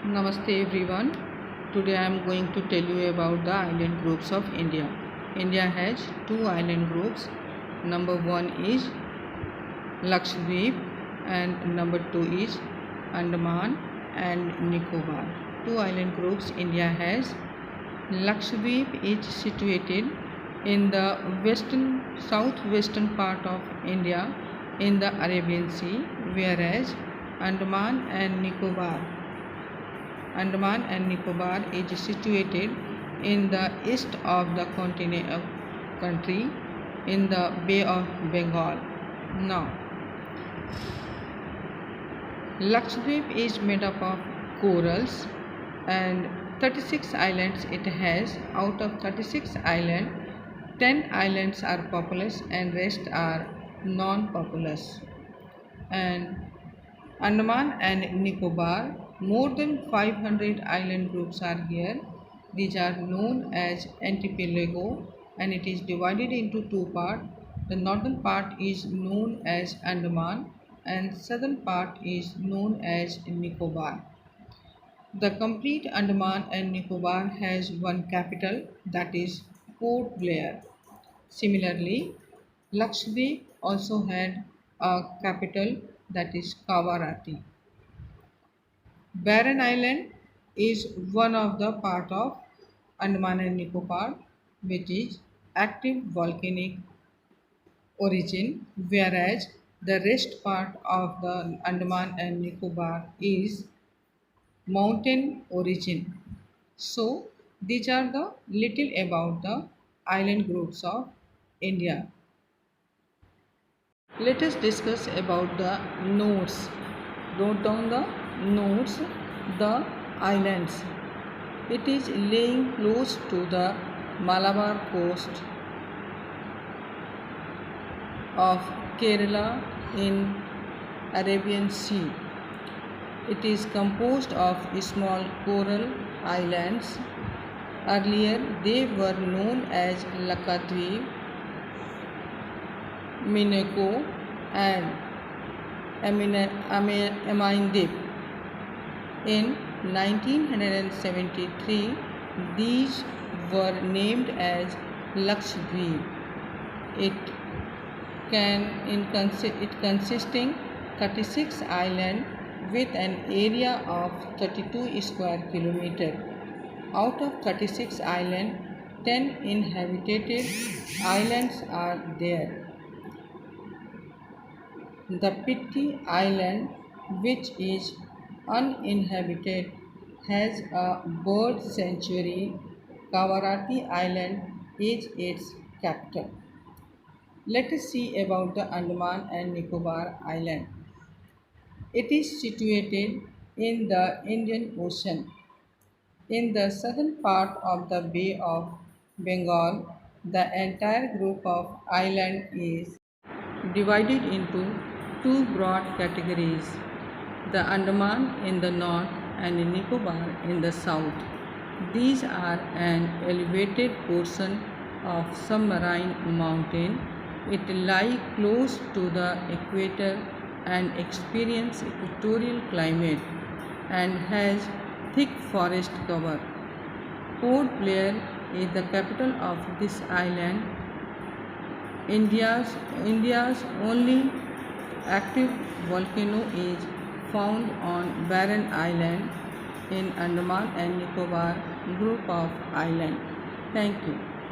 Namaste everyone. Today I am going to tell you about the island groups of India. India has two island groups. Number 1 is Lakshadweep and number 2 is Andaman and Nicobar. Two island groups India has. Lakshadweep is situated in the southwestern part of India in the Arabian Sea, whereas Andaman and Nicobar is situated in the east of the country in the Bay of Bengal. Now, Lakshadweep is made up of corals and 36 islands it has. Out of 36 islands, 10 islands are populous and rest are non-populous. And Andaman and Nicobar, more than 500 island groups are here. These are known as archipelago and it is divided into two parts. The northern part is known as Andaman and southern part is known as Nicobar. The complete Andaman and Nicobar has one capital, that is Port Blair. Similarly, Lakshadweep also had a capital, that is Kavarati. Barren Island is one of the part of Andaman and Nicobar, which is active volcanic origin, whereas the rest part of the Andaman and Nicobar is mountain origin. So these are the little about the island groups of India. Let us discuss about the nodes. Note down the nodes, the islands. It is laying close to the Malabar coast of Kerala in Arabian Sea. It is composed of small coral islands. Earlier they were known as Lakshadweep, Minako and Amindip. In 1973, these were named as Lakshadweep. It consisting 36 islands with an area of 32 square kilometer. Out of 36 islands, 10 inhabited islands are there. The Pitti Island, which is uninhabited, has a bird sanctuary. Kavarati Island is its capital. Let us see about the Andaman and Nicobar Island. It is situated in the Indian Ocean. In the southern part of the Bay of Bengal, the entire group of islands is divided into two broad categories, the Andaman in the north and Nicobar in the south. These are an elevated portion of submarine mountain. It lies close to the equator and experience equatorial climate and has thick forest cover. Port Blair is the capital of this island. India's only active volcano is found on Barren Island in Andaman and Nicobar group of islands. Thank you.